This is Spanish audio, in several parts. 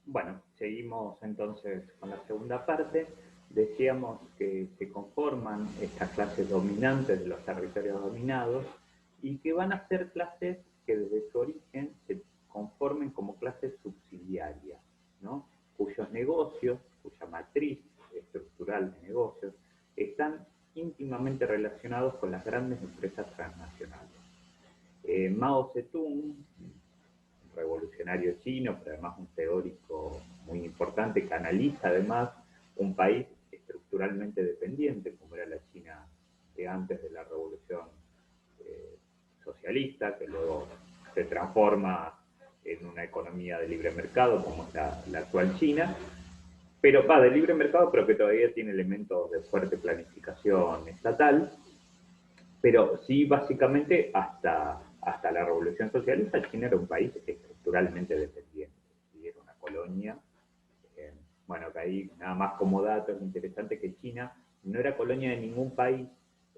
Bueno, seguimos entonces con la segunda parte. Decíamos que se conforman estas clases dominantes de los territorios dominados y que van a ser clases que desde su origen se conformen como clases subsidiarias, ¿no? Cuyos negocios, cuya matriz estructural de negocios, están íntimamente relacionados con las grandes empresas transnacionales. Mao Zedong, revolucionario chino, pero además un teórico muy importante que analiza además un país estructuralmente dependiente, como era la China de antes de la revolución eh, socialista, que luego se transforma en una economía de libre mercado, como es la actual China, pero va de libre mercado, pero que todavía tiene elementos de fuerte planificación estatal, pero sí, básicamente, hasta la Revolución Socialista, China era un país estructuralmente dependiente, ¿sí? Era una colonia. Eh, bueno, que ahí nada más como dato es interesante que China no era colonia de ningún país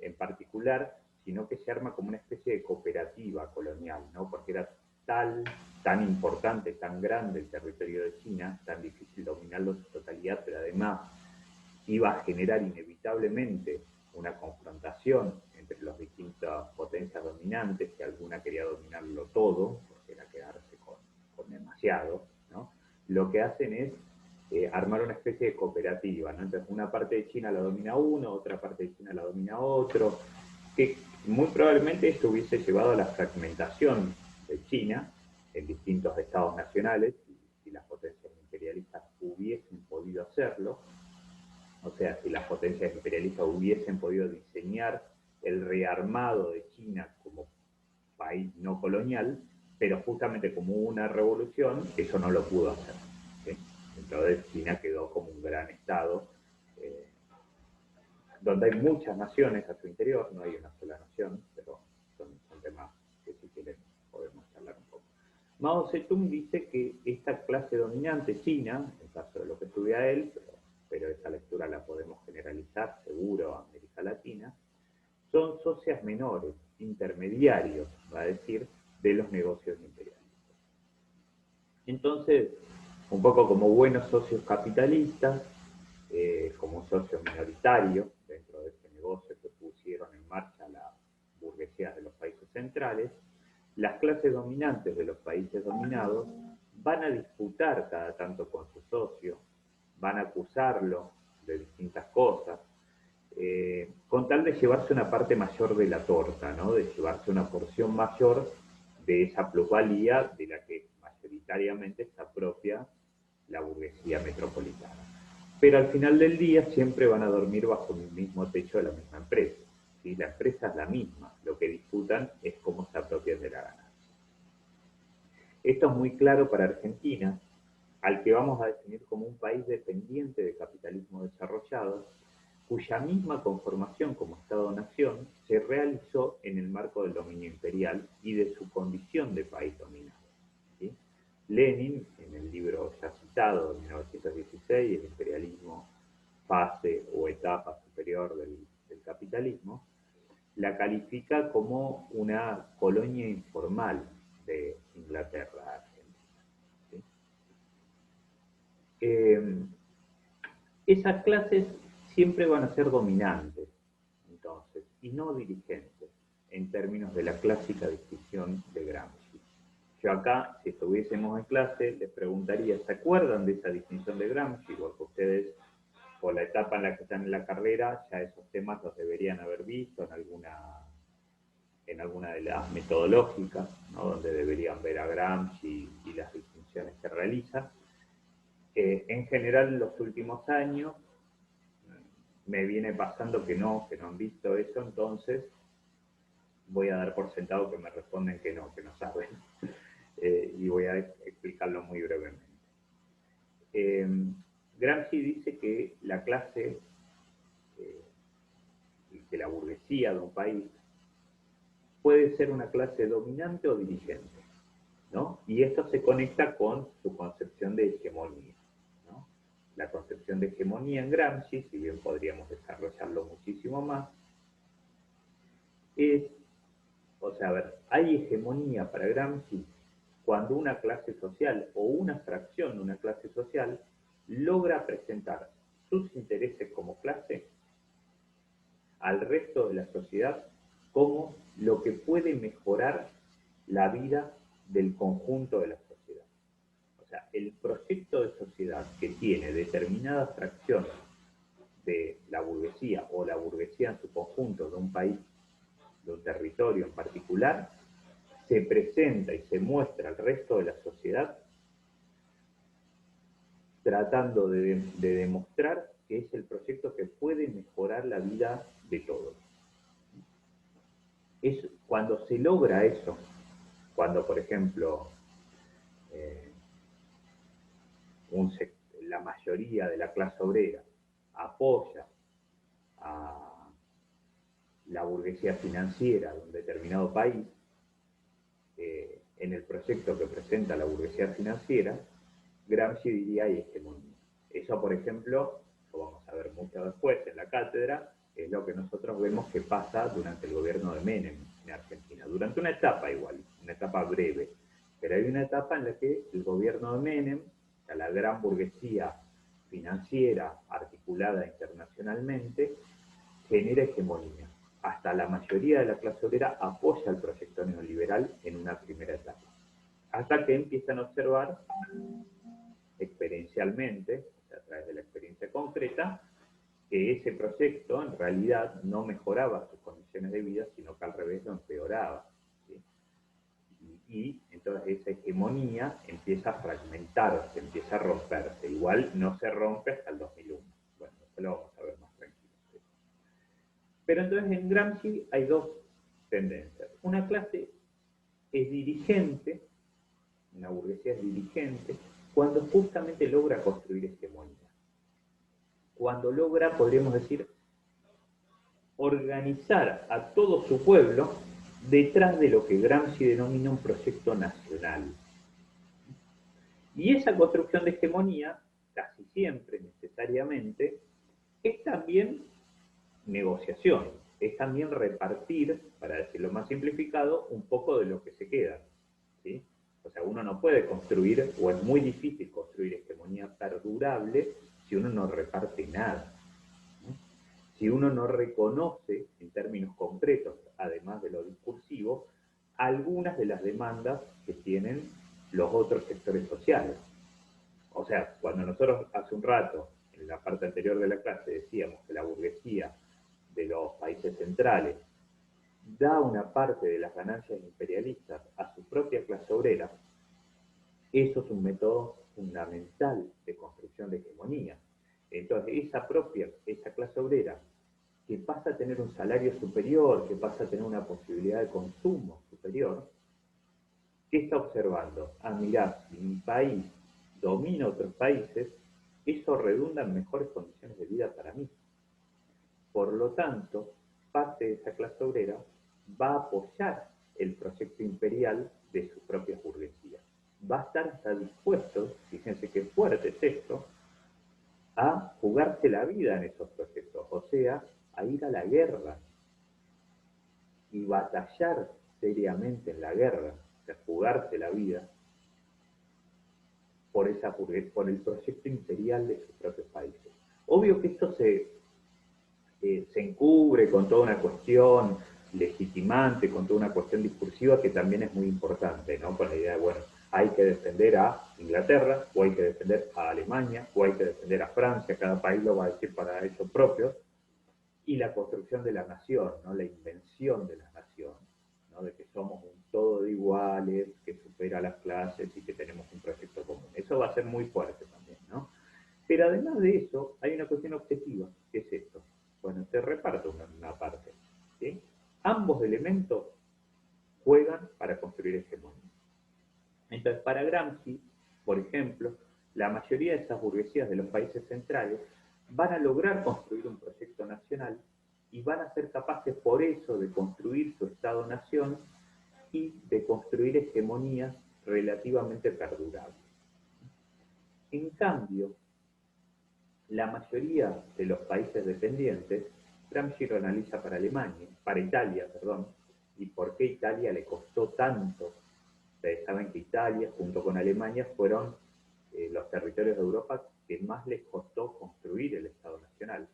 en particular, sino que se arma como una especie de cooperativa colonial, ¿no? Porque era tan importante, tan grande el territorio de China, tan difícil dominarlo en su totalidad, pero además iba a generar inevitablemente una confrontación entre las distintas potencias dominantes, que alguna quería dominarlo todo, porque era quedarse con demasiado, ¿no? Lo que hacen es armar una especie de cooperativa, ¿no? Entonces una parte de China la domina uno, otra parte de China la domina otro, que muy probablemente esto hubiese llevado a la fragmentación de China en distintos estados nacionales, si las potencias imperialistas hubiesen podido hacerlo, o sea, si las potencias imperialistas hubiesen podido diseñar el rearmado de China como país no colonial, pero justamente como hubo una revolución, eso no lo pudo hacer. ¿Sí? Entonces China quedó como un gran estado, eh, donde hay muchas naciones a su interior, no hay una sola nación, pero son temas que si quieren podemos charlar un poco. Mao Zedong dice que esta clase dominante china, en caso de lo que estudia él, pero esa lectura la podemos generalizar seguro a América Latina, son socias menores, intermediarios, va a decir, de los negocios imperiales. Entonces, un poco como buenos socios capitalistas, como un socio minoritario dentro de este negocio que pusieron en marcha la burguesía de los países centrales, las clases dominantes de los países dominados van a disputar cada tanto con su socio, van a acusarlo de distintas cosas, con tal de llevarse una parte mayor de la torta, ¿no? De llevarse una porción mayor de esa plusvalía de la que mayoritariamente se apropia la burguesía metropolitana. Pero al final del día siempre van a dormir bajo el mismo techo de la misma empresa. ¿Sí? La empresa es la misma, lo que disputan es cómo se apropian de la ganancia. Esto es muy claro para Argentina, al que vamos a definir como un país dependiente de capitalismo desarrollado, cuya misma conformación como Estado-nación se realizó en el marco del dominio imperial y de su condición de país dominado. ¿Sí? Lenin, en el libro ya citado de 1916, El imperialismo, fase o etapa superior del capitalismo, la califica como una colonia informal de Inglaterra Argentina. ¿Sí? Eh, Esas clases siempre van a ser dominantes, entonces, y no dirigentes, en términos de la clásica distinción de Gramsci. Yo acá, si estuviésemos en clase, les preguntaría, ¿se acuerdan de esa distinción de Gramsci? Porque ustedes, por la etapa en la que están en la carrera, ya esos temas los deberían haber visto en alguna de las metodológicas, ¿no? Donde deberían ver a Gramsci y las distinciones que realiza. En general, en los últimos años, me viene pasando que no han visto eso, entonces voy a dar por sentado que me responden que no saben. Y voy a explicarlo muy brevemente. Eh, Gramsci dice que la clase, eh, que la burguesía de un país puede ser una clase dominante o dirigente, ¿no? Y esto se conecta con su concepción de hegemonía, ¿no? La concepción de hegemonía en Gramsci, si bien podríamos desarrollarlo muchísimo más, es, o sea, a ver, hay hegemonía para Gramsci cuando una clase social o una fracción de una clase social logra presentar sus intereses como clase al resto de la sociedad como lo que puede mejorar la vida del conjunto de la sociedad. O sea, el proyecto de sociedad que tiene determinada fracción de la burguesía o la burguesía en su conjunto de un país, de un territorio en particular, se presenta y se muestra al resto de la sociedad tratando de demostrar que es el proyecto que puede mejorar la vida de todos. Es cuando se logra eso, cuando por ejemplo la mayoría de la clase obrera apoya a la burguesía financiera de un determinado país, en el proyecto que presenta la burguesía financiera, Gramsci diría hay hegemonía. Eso, por ejemplo, lo vamos a ver mucho después en la cátedra, es lo que nosotros vemos que pasa durante el gobierno de Menem en Argentina, durante una etapa igual, una etapa breve, pero hay una etapa en la que el gobierno de Menem, o sea, la gran burguesía financiera articulada internacionalmente, genera hegemonía. Hasta la mayoría de la clase obrera apoya el proyecto neoliberal en una primera etapa. Hasta que empiezan a observar experiencialmente, o sea, a través de la experiencia concreta, que ese proyecto en realidad no mejoraba sus condiciones de vida, sino que al revés lo empeoraba. ¿Sí? Y entonces esa hegemonía empieza a fragmentarse, empieza a romperse. Igual no se rompe hasta el 2001. Bueno, eso lo vamos a ver más tranquilo. ¿Sí? Pero entonces en Gramsci hay dos tendencias. Una clase es dirigente, una burguesía es dirigente, cuando justamente logra construir hegemonía. Cuando logra, podríamos decir, organizar a todo su pueblo detrás de lo que Gramsci denomina un proyecto nacional. Y esa construcción de hegemonía, casi siempre, necesariamente, es también negociación, es también repartir, para decirlo más simplificado, un poco de lo que se queda. ¿Sí? O sea, uno no puede construir, o es muy difícil construir hegemonía perdurable si uno no reparte nada. Si uno no reconoce en términos concretos, además de lo discursivo, algunas de las demandas que tienen los otros sectores sociales. O sea, cuando nosotros hace un rato, en la parte anterior de la clase, decíamos que la burguesía de los países centrales da una parte de las ganancias imperialistas a su propia clase obrera, eso es un método fundamental de construcción de hegemonía. Entonces, esa clase obrera que pasa a tener un salario superior, que pasa a tener una posibilidad de consumo superior, ¿qué está observando? Ah, mirá, si mi país domina otros países, eso redunda en mejores condiciones de vida para mí. Por lo tanto, parte de esa clase obrera va a apoyar el proyecto imperial de su propia burguesía. Va a estar hasta dispuesto, fíjense qué fuerte es esto, a jugarse la vida en esos proyectos, o sea, a ir a la guerra y batallar seriamente en la guerra, o sea, jugarse la vida por el proyecto imperial de sus propios países. Obvio que esto se encubre con toda una cuestión legitimante, con toda una cuestión discursiva que también es muy importante, ¿no? Con la idea de, bueno, hay que defender a Inglaterra, o hay que defender a Alemania, o hay que defender a Francia, cada país lo va a decir para ellos propios, y la construcción de la nación, ¿no? La invención de la nación, ¿no? De que somos un todo de iguales, que supera las clases y que tenemos un proyecto común. Eso va a ser muy fuerte también, ¿no? Pero además de eso, hay una cuestión objetiva, que es esto. Bueno, se reparte una parte, ¿sí? Ambos elementos juegan para construir hegemonía. Entonces, para Gramsci, por ejemplo, la mayoría de estas burguesías de los países centrales van a lograr construir un proyecto nacional y van a ser capaces por eso de construir su Estado-nación y de construir hegemonías relativamente perdurables. En cambio, la mayoría de los países dependientes, Gramsci lo analiza para Italia, y por qué Italia le costó tanto Ustedes saben que Italia, junto con Alemania, fueron los territorios de Europa que más les costó construir el Estado Nacional.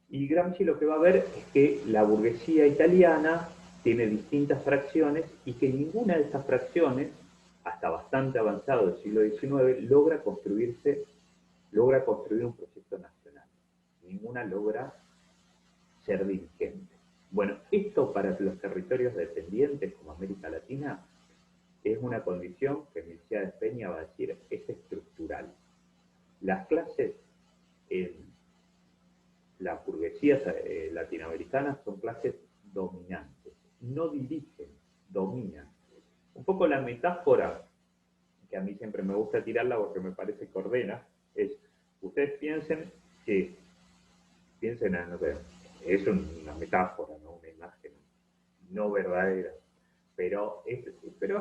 Y Gramsci lo que va a ver es que la burguesía italiana tiene distintas fracciones y que ninguna de esas fracciones, hasta bastante avanzado del siglo XIX, logra construir un proyecto nacional. Ninguna logra ser dirigente. Bueno, esto para los territorios dependientes como América Latina es una condición que Milcea Peña va a decir es estructural. Las clases en las burguesías latinoamericanas son clases dominantes, no dirigen, dominan. Un poco la metáfora, que a mí siempre me gusta tirarla porque me parece que ordena, es, ustedes piensen en, no sé, es una metáfora, ¿no? Una imagen no verdadera, pero es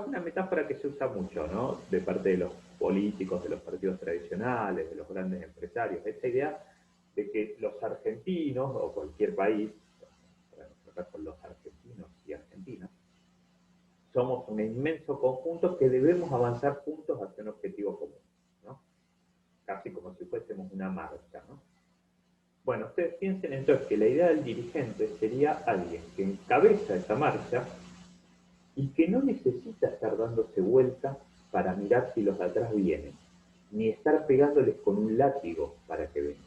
una metáfora que se usa mucho, ¿no? De parte de los políticos, de los partidos tradicionales, de los grandes empresarios, esta idea de que los argentinos, o cualquier país, con los argentinos y argentinas, somos un inmenso conjunto que debemos avanzar juntos hacia un objetivo común, ¿no? Casi como si fuésemos una marcha, ¿no? Bueno, ustedes piensen entonces que la idea del dirigente sería alguien que encabeza esa marcha y que no necesita estar dándose vuelta para mirar si los de atrás vienen, ni estar pegándoles con un látigo para que vengan.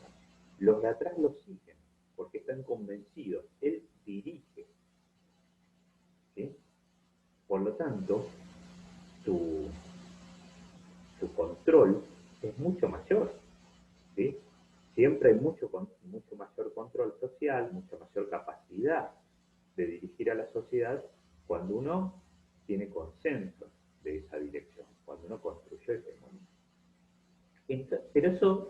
Los de atrás lo siguen, porque están convencidos. Él dirige. ¿Sí? Por lo tanto, su control es mucho mayor. ¿Sí? Siempre hay mucho mayor control social, mucha mayor capacidad de dirigir a la sociedad cuando uno tiene consenso de esa dirección, cuando uno construyó ese momento. Pero eso,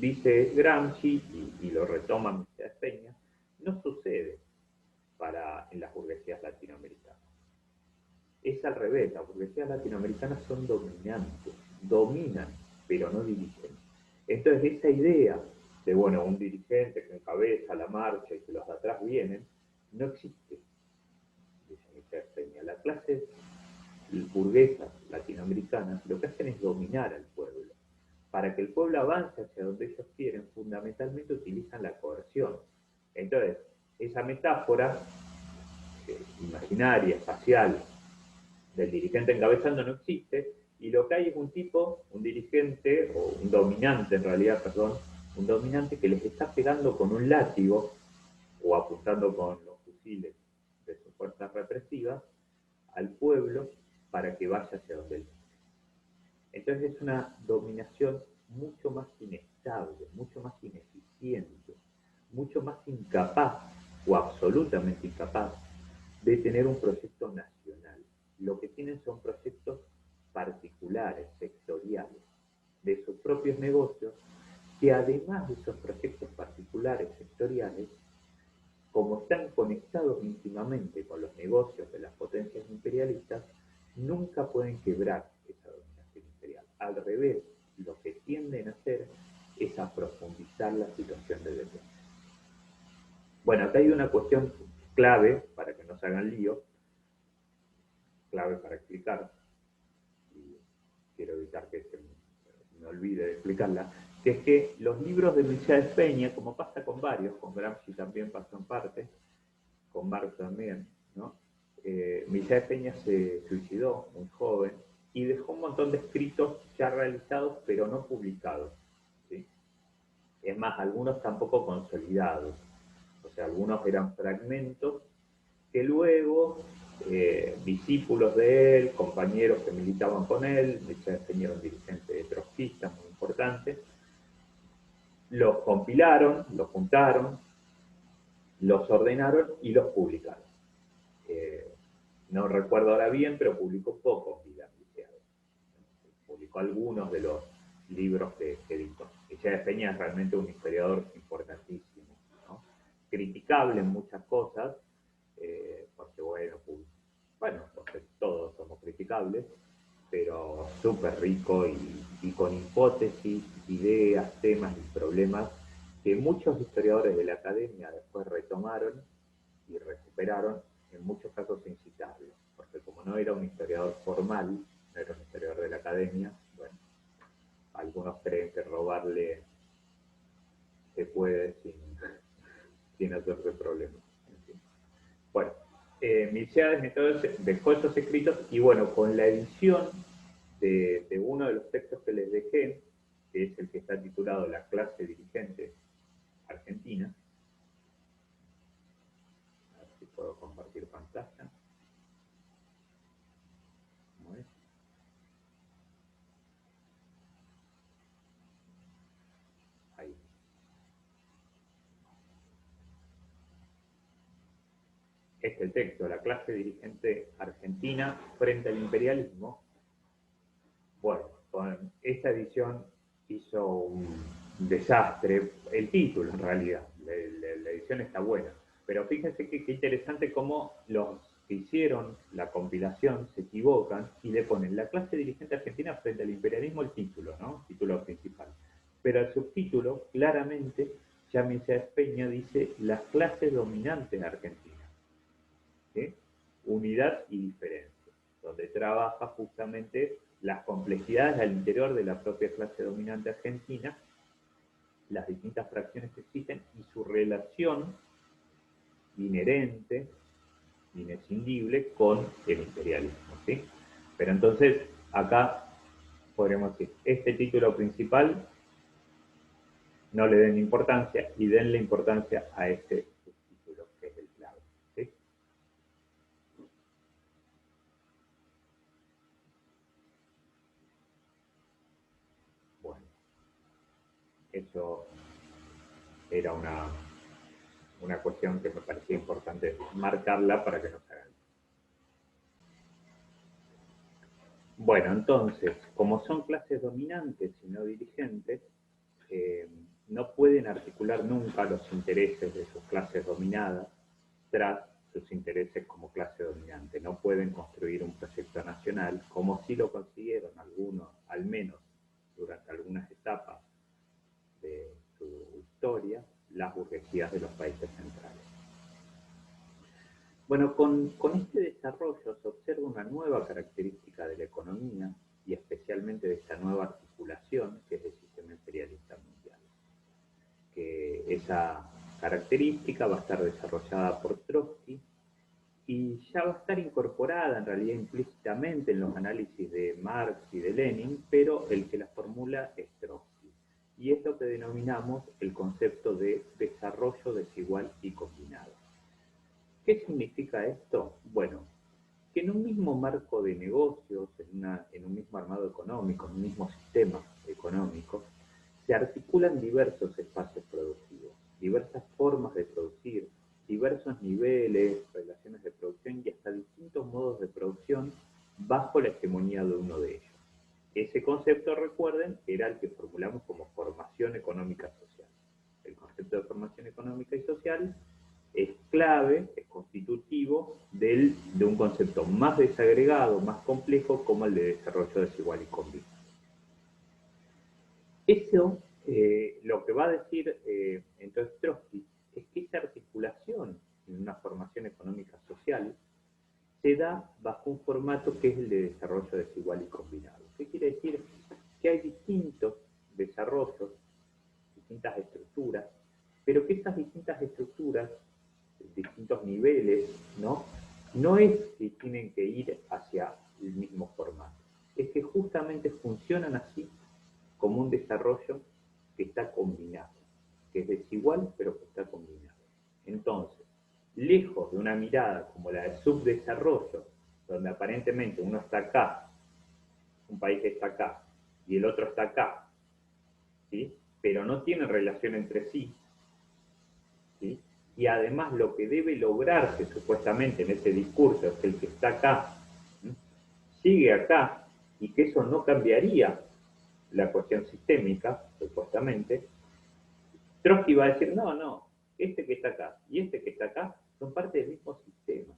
dice Gramsci, y lo retoma Milcea Peña, no sucede en las burguesías latinoamericanas. Es al revés, las burguesías latinoamericanas son dominantes, dominan, pero no dirigen. Entonces esa idea de, bueno, un dirigente que encabeza la marcha y que los de atrás vienen, no existe, dice Milcea Peña. La clase burguesas latinoamericanas lo que hacen es dominar al pueblo. Para que el pueblo avance hacia donde ellos quieren, fundamentalmente utilizan la coerción. Entonces, esa metáfora imaginaria, espacial, del dirigente encabezando no existe, y lo que hay es un tipo, un dirigente, o un dominante en realidad, perdón, un dominante que les está pegando con un látigo o apuntando con los fusiles de sus fuerzas represivas al pueblo para que vaya hacia donde él. Entonces es una dominación mucho más inestable, mucho más ineficiente, mucho más incapaz o absolutamente incapaz de tener un proyecto nacional. Lo que tienen son proyectos particulares, sectoriales, de sus propios negocios, que además de esos proyectos particulares, sectoriales, como están conectados íntimamente con los negocios de las potencias imperialistas, nunca pueden quebrar esa dominación imperial. Al revés, lo que tienden a hacer es a profundizar la situación de dependencia. Bueno, acá hay una cuestión clave, para que no se hagan lío, clave para explicar, y quiero evitar que se me olvide de explicarla, que es que los libros de Milcea Peña, como pasa con varios, con Gramsci también pasó en parte, con Marx también, ¿no? Milcea Peña se suicidó muy joven y dejó un montón de escritos ya realizados pero no publicados, ¿sí? Es más, algunos tampoco consolidados, o sea, algunos eran fragmentos que luego discípulos de él, compañeros que militaban con él, Milcea Peña era un dirigente trotskista muy importante, los compilaron, los juntaron, los ordenaron y los publicaron. No recuerdo ahora bien, pero publicó pocos Vida Milcea. Publicó algunos de los libros que editó. Milcea Peña es realmente un historiador importantísimo, ¿no? Criticable en muchas cosas, porque bueno, porque todos somos criticables, pero súper rico y con hipótesis, ideas, temas y problemas que muchos historiadores de la academia después retomaron y recuperaron, en muchos casos sin citarlo. porque como no era un historiador formal, no era un historiador de la academia, bueno, algunos creen que robarle se puede sin hacerse problemas. En fin. Bueno, Milciades entonces dejó esos escritos y bueno, con la edición de uno de los textos que les dejé, que es el que está titulado La clase dirigente argentina, a ver si puedo compartir pantalla. ¿Cómo es? Ahí. Este es el texto, La clase dirigente argentina frente al imperialismo. Bueno, con esta edición hizo un desastre, el título en realidad, la edición está buena, pero fíjense que interesante cómo los que hicieron la compilación se equivocan y le ponen la clase dirigente argentina frente al imperialismo el título, ¿no? Título principal. Pero el subtítulo, claramente, Yamilcea Peña dice las clases dominantes argentinas, ¿sí? Unidad y diferencia, donde trabaja justamente las complejidades al interior de la propia clase dominante argentina, las distintas fracciones que existen y su relación inherente, inescindible con el imperialismo, ¿sí? Pero entonces, acá podremos decir, este título principal no le den importancia y denle importancia a este subtítulo, que es el clave, ¿sí? Bueno, eso era una cuestión que me parecía importante marcarla para que no se hagan. Bueno, entonces, como son clases dominantes y no dirigentes, eh, no pueden articular nunca los intereses de sus clases dominadas tras sus intereses como clase dominante. No pueden construir un proyecto nacional como sí lo consiguieron algunos, al menos durante algunas etapas de su historia, las burguesías de los países centrales. Bueno, con este desarrollo se observa una nueva característica de la economía y especialmente de esta nueva articulación que es el sistema imperialista mundial. Que esa característica va a estar desarrollada por Trotsky y ya va a estar incorporada en realidad implícitamente en los análisis de Marx y de Lenin, pero el que la formula es Trotsky. Y es lo que denominamos el concepto de desarrollo desigual y combinado. ¿Qué significa esto? Bueno, que en un mismo marco de negocios, en un mismo armado económico, en un mismo sistema económico, se articulan diversos espacios productivos, diversas formas de producir, diversos niveles, relaciones de producción y hasta distintos modos de producción bajo la hegemonía de uno de ellos. Ese concepto, recuerden, era el que formulamos como formación económica social. El concepto de formación económica y social es clave, es constitutivo de un concepto más desagregado, más complejo, como el de desarrollo desigual y combinado. Eso, lo que va a decir entonces Trotsky, es que esa articulación en una formación económica social se da bajo un formato que es el de desarrollo desigual y combinado. ¿Qué quiere decir? Que hay distintos desarrollos, distintas estructuras, pero que esas distintas estructuras, distintos niveles, ¿no? No es que tienen que ir hacia el mismo formato, es que justamente funcionan así como un desarrollo que está combinado, que es desigual pero que está combinado. Entonces, lejos de una mirada como la de subdesarrollo, donde aparentemente uno está acá, un país está acá y el otro está acá, ¿sí? Pero no tienen relación entre sí, ¿sí? Y además lo que debe lograrse supuestamente en ese discurso es que el que está acá, ¿sí?, sigue acá y que eso no cambiaría la cuestión sistémica, supuestamente. Trotsky va a decir, no, no, este que está acá y este que está acá son parte del mismo sistema.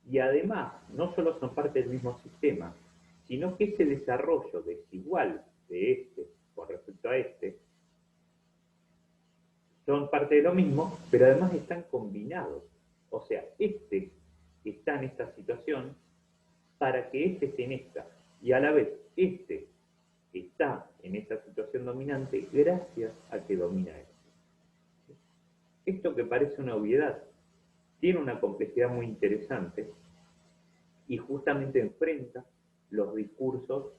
Y además, no solo son parte del mismo sistema, sino que ese desarrollo desigual de este con respecto a este son parte de lo mismo, pero además están combinados. O sea, este está en esta situación para que este esté en esta. Y a la vez, este está en esta situación dominante gracias a que domina esto. Esto que parece una obviedad tiene una complejidad muy interesante y justamente enfrenta los discursos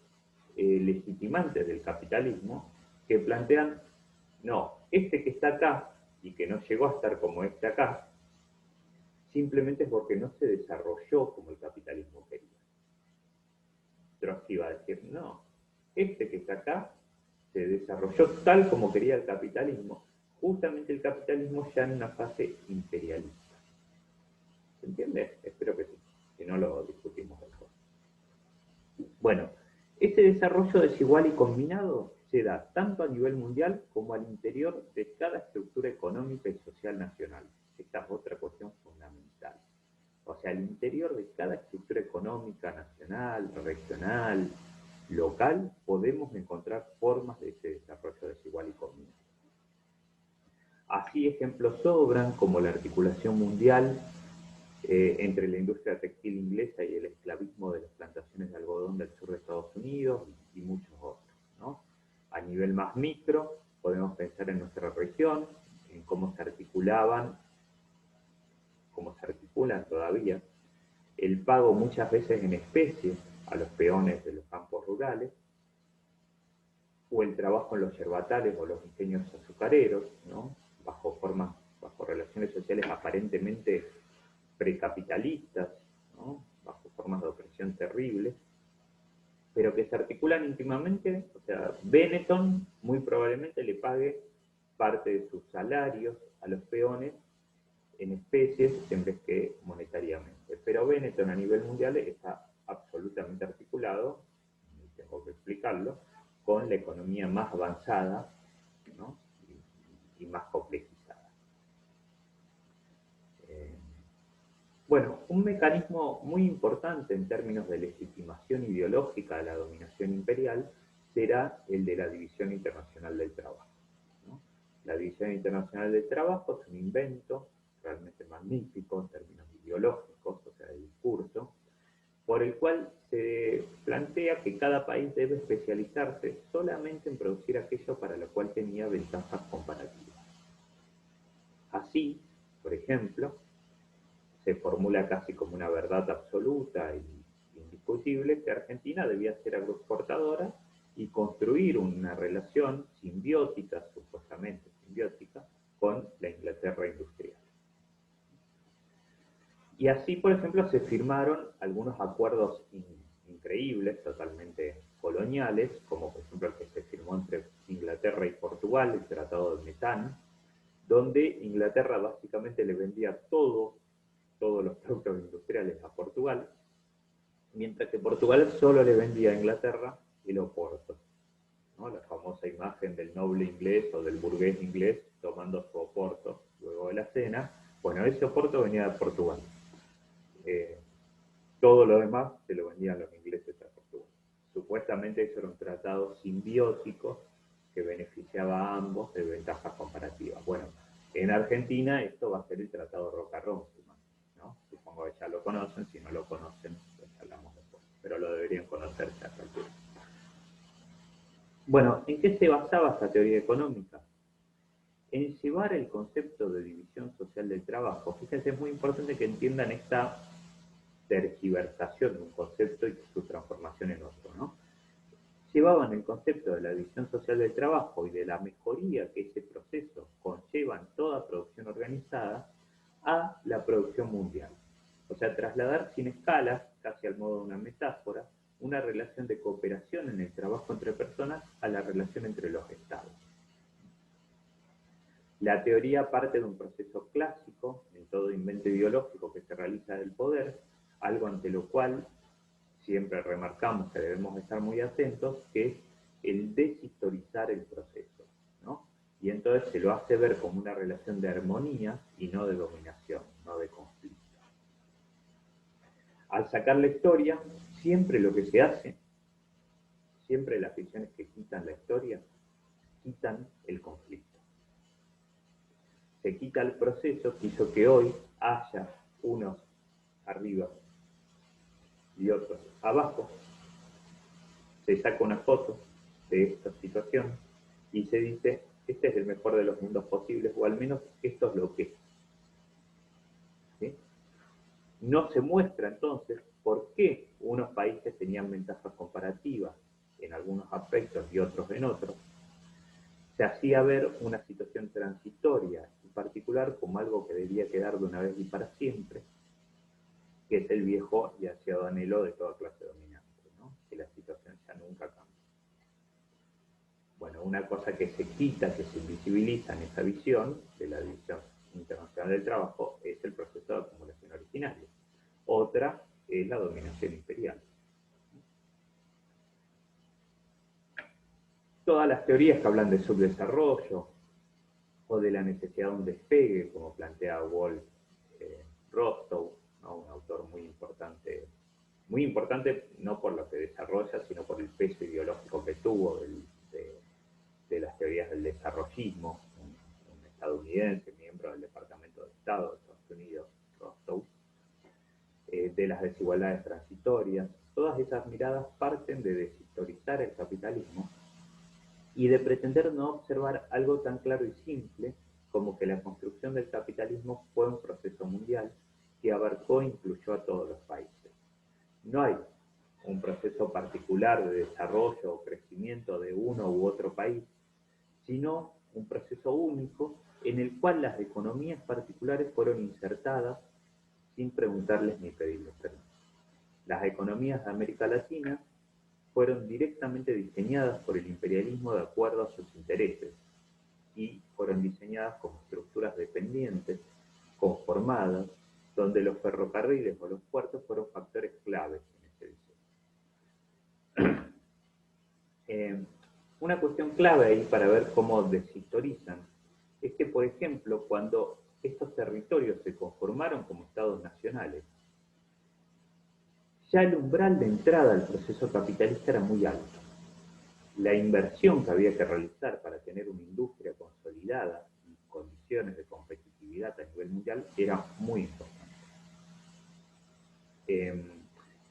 legitimantes del capitalismo que plantean, no, este que está acá y que no llegó a estar como este acá, simplemente es porque no se desarrolló como el capitalismo quería. Trotsky va a decir, no, este que está acá se desarrolló tal como quería el capitalismo, justamente el capitalismo ya en una fase imperialista. ¿Se entiende? Espero que sí, si no lo discutimos mejor. Bueno, este desarrollo desigual y combinado se da tanto a nivel mundial como al interior de cada estructura económica y social nacional. Esta es otra cuestión fundamental. O sea, al interior de cada estructura económica nacional, regional, local, podemos encontrar formas de ese desarrollo desigual y combinado. Así ejemplos sobran como la articulación mundial entre la industria textil inglesa y el esclavismo de las plantaciones de algodón del sur de Estados Unidos y muchos otros, ¿no? A nivel más micro, podemos pensar en nuestra región, en cómo se articulaban, cómo se articulan todavía, el pago muchas veces en especie a los peones de los campos rurales, o el trabajo en los yerbatales o los ingenios azucareros, ¿no? bajo relaciones sociales aparentemente precapitalistas, ¿no? bajo formas de opresión terribles, pero que se articulan íntimamente. O sea, Benetton muy probablemente le pague parte de sus salarios a los peones en especies en vez que monetariamente. Pero Benetton a nivel mundial está absolutamente articulado, y tengo que explicarlo, con la economía más avanzada, ¿no? y más complejizada. Bueno, un mecanismo muy importante en términos de legitimación ideológica de la dominación imperial será el de la División Internacional del Trabajo, ¿no? La División Internacional del Trabajo es un invento realmente magnífico en términos ideológicos, o sea, de discurso, por el cual se plantea que cada país debe especializarse solamente en producir aquello para lo cual tenía ventajas comparativas. Así, por ejemplo, se formula casi como una verdad absoluta e indiscutible que Argentina debía ser agroexportadora y construir una relación simbiótica, supuestamente simbiótica, con la Inglaterra industrial. Y así, por ejemplo, se firmaron algunos acuerdos increíbles, totalmente coloniales, como por ejemplo el que se firmó entre Inglaterra y Portugal, el Tratado de Metán, donde Inglaterra básicamente le vendía todos los productos industriales a Portugal, mientras que Portugal solo le vendía a Inglaterra el oporto, ¿no? La famosa imagen del noble inglés o del burgués inglés tomando su oporto luego de la cena. Bueno, ese oporto venía de Portugal. Todo lo demás se lo vendían los ingleses a Portugal. Supuestamente eso era un tratado simbiótico que beneficiaba a ambos de ventajas comparativas. Bueno, en Argentina esto va a ser el Tratado Roca-Runciman, ¿no? Supongo que ya lo conocen, si no lo conocen, pues hablamos después, pero lo deberían conocerse a esta altura. Bueno, ¿en qué se basaba esta teoría económica? En llevar el concepto de división social del trabajo. Fíjense, es muy importante que entiendan esta tergiversación de un concepto y su transformación en otro, ¿no? Llevaban el concepto de la división social del trabajo y de la mejoría que ese proceso conlleva en toda producción organizada a la producción mundial. O sea, trasladar sin escalas, casi al modo de una metáfora, una relación de cooperación en el trabajo entre personas a la relación entre los estados. La teoría parte de un proceso clásico en todo invento ideológico que se realiza del poder, algo ante lo cual siempre remarcamos que debemos estar muy atentos, que es el deshistorizar el proceso, ¿no? Y entonces se lo hace ver como una relación de armonía y no de dominación, no de conflicto. Al sacar la historia, siempre lo que se hace, siempre las visiones que quitan la historia, quitan el conflicto. Se quita el proceso que hizo que hoy haya unos arriba y otros abajo, se saca una foto de esta situación y se dice, este es el mejor de los mundos posibles, o al menos esto es lo que es. ¿Sí? No se muestra entonces por qué unos países tenían ventajas comparativas en algunos aspectos y otros en otros. Se hacía ver una situación transitoria y particular como algo que debía quedar de una vez y para siempre, que es el viejo y ansiado anhelo de toda clase dominante, ¿no? Que la situación ya nunca cambia. Bueno, una cosa que se quita, que se invisibiliza en esa visión de la División Internacional del Trabajo es el proceso de acumulación originaria. Otra es la dominación imperial. Todas las teorías que hablan de subdesarrollo o de la necesidad de un despegue, como plantea Wolf Rostow, ¿no? Un autor muy importante no por lo que desarrolla, sino por el peso ideológico que tuvo de las teorías del desarrollismo, un estadounidense, miembro del Departamento de Estado de Estados Unidos, Rostow, de las desigualdades transitorias. Todas esas miradas parten de deshistorizar el capitalismo y de pretender no observar algo tan claro y simple como que la construcción del capitalismo fue un proceso mundial que abarcó e incluyó a todos los países. No hay un proceso particular de desarrollo o crecimiento de uno u otro país, sino un proceso único en el cual las economías particulares fueron insertadas sin preguntarles ni pedirles permiso. Las economías de América Latina fueron directamente diseñadas por el imperialismo de acuerdo a sus intereses y fueron diseñadas como estructuras dependientes, conformadas, donde los ferrocarriles o los puertos fueron factores claves en ese diseño. Una cuestión clave ahí para ver cómo deshistorizan es que, por ejemplo, cuando estos territorios se conformaron como estados nacionales, ya el umbral de entrada al proceso capitalista era muy alto. La inversión que había que realizar para tener una industria consolidada y condiciones de competitividad a nivel mundial era muy importante.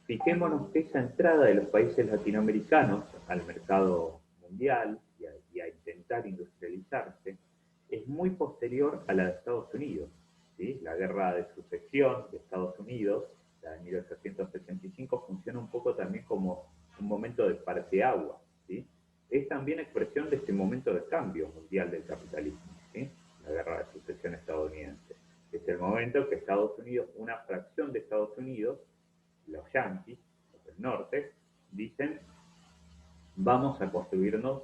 Fijémonos que esa entrada de los países latinoamericanos al mercado mundial y a intentar industrializarse es muy posterior a la de Estados Unidos. ¿Sí? La guerra de sucesión de Estados Unidos, la de 1865, funciona un poco también como un momento de parteaguas. ¿Sí? Es también expresión de este momento de cambio mundial del capitalismo, ¿sí? La guerra de sucesión estadounidense. Es el momento que Estados Unidos, una fracción de Estados Unidos, los yanquis, los del norte, dicen, vamos a construirnos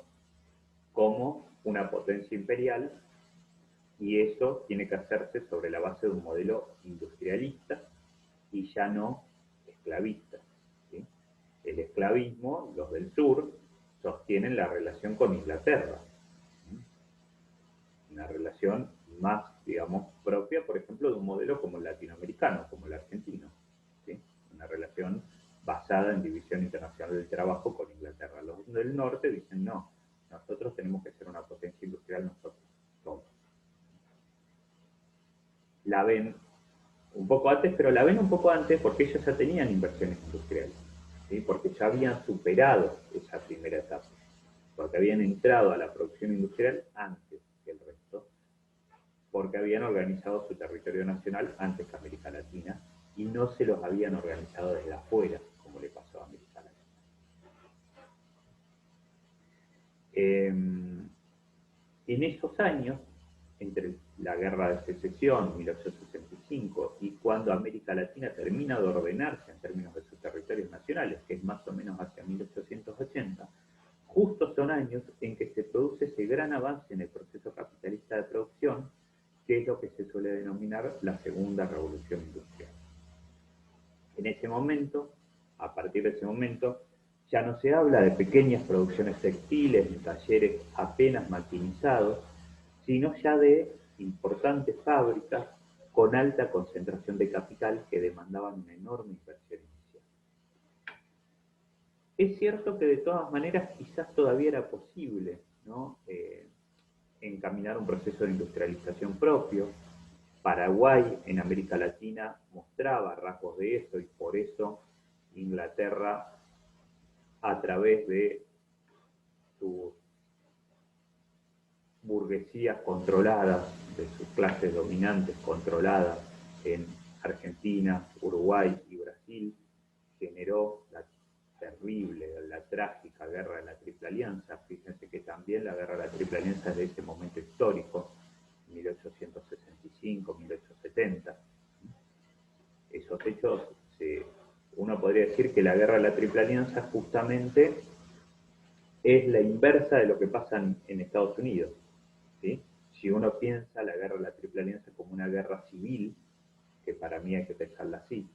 como una potencia imperial y eso tiene que hacerse sobre la base de un modelo industrialista y ya no esclavista. ¿Sí? El esclavismo, los del sur, sostienen la relación con Inglaterra. ¿Sí? Una relación más, digamos, propia, por ejemplo, de un modelo como el latinoamericano, como el argentino. ¿Sí? Una relación basada en división internacional del trabajo con Inglaterra. Los del norte dicen, no, nosotros tenemos que ser una potencia industrial nosotros, todos. La ven un poco antes, pero la ven un poco antes porque ellos ya tenían inversiones industriales, ¿sí? Porque ya habían superado esa primera etapa, porque habían entrado a la producción industrial antes que el resto, porque habían organizado su territorio nacional antes que América Latina y no se los habían organizado desde afuera, como le pasó a América Latina. En esos años, entre la guerra de secesión, 1865, y cuando América Latina termina de ordenarse en términos de sus territorios nacionales, que es más o menos hacia 1880, justo son años en que se produce ese gran avance en el proceso capitalista de producción, que es lo que se suele denominar la segunda revolución industrial. En ese momento, a partir de ese momento, ya no se habla de pequeñas producciones textiles, de talleres apenas maquinizados, sino ya de importantes fábricas con alta concentración de capital que demandaban una enorme inversión inicial. Es cierto que de todas maneras quizás todavía era posible, ¿no? Encaminar un proceso de industrialización propio, Paraguay en América Latina mostraba rasgos de eso y por eso Inglaterra, a través de sus burguesías controladas, de sus clases dominantes controladas en Argentina, Uruguay y Brasil, generó la terrible, la trágica guerra de la Triple Alianza. Fíjense que también la guerra de la Triple Alianza es de ese momento histórico, 1865, 1870. Esos hechos, uno podría decir que la guerra de la Triple Alianza justamente es la inversa de lo que pasa en Estados Unidos. ¿Sí? Si uno piensa la guerra de la Triple Alianza como una guerra civil, que para mí hay que pensarla así,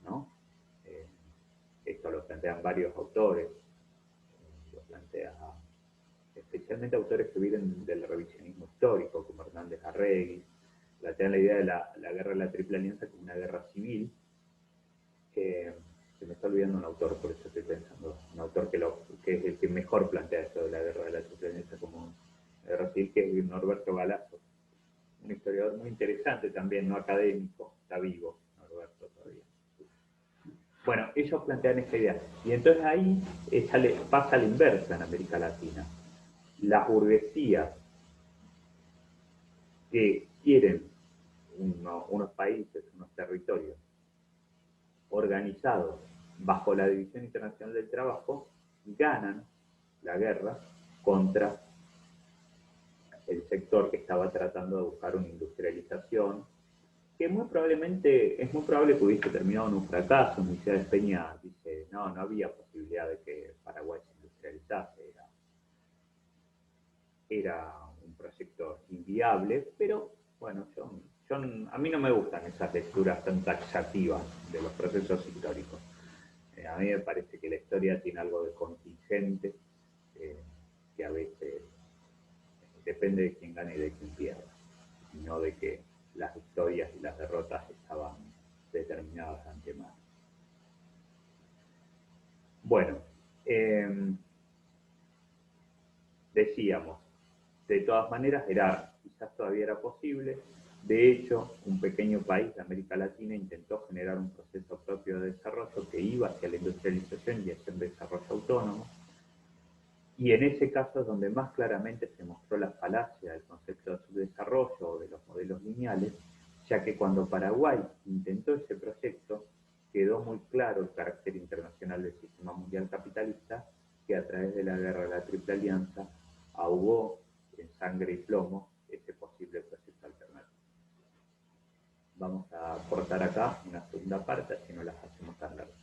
¿no? Esto lo plantean varios autores, lo plantea especialmente autores que vienen del revisionismo histórico, como Hernández Arregui, plantean la idea de la guerra de la Triple Alianza como una guerra civil. Se me está olvidando un autor, por eso estoy pensando, un autor que es el que mejor plantea esto de la guerra de la Triple Alianza como una guerra civil, que es Norberto Galazo, un historiador muy interesante también, no académico, está vivo Norberto todavía. Bueno, ellos plantean esta idea. Y entonces ahí pasa la inversa en América Latina. Las burguesías que quieren unos países, unos territorios organizados bajo la División Internacional del Trabajo, ganan la guerra contra el sector que estaba tratando de buscar una industrialización, que es muy probable que hubiese terminado en un fracaso. Misiones Peña dice, no había posibilidad de que Paraguay se industrializase, era un proyecto inviable, pero bueno, a mí no me gustan esas lecturas tan taxativas de los procesos históricos. A mí me parece que la historia tiene algo de contingente, que a veces depende de quién gane y de quién pierda, y no de que las victorias y las derrotas estaban determinadas de antemano. Bueno, decíamos, de todas maneras, quizás todavía era posible. De hecho, un pequeño país de América Latina intentó generar un proceso propio de desarrollo que iba hacia la industrialización y hacia un desarrollo autónomo. Y en ese caso es donde más claramente se mostró la falacia del concepto de subdesarrollo o de los modelos lineales, ya que cuando Paraguay intentó ese proyecto, quedó muy claro el carácter internacional del sistema mundial capitalista, que a través de la guerra de la Triple Alianza ahogó en sangre y plomo ese posible proceso alternativo. Vamos a cortar acá una segunda parte, así no las hacemos tan largas.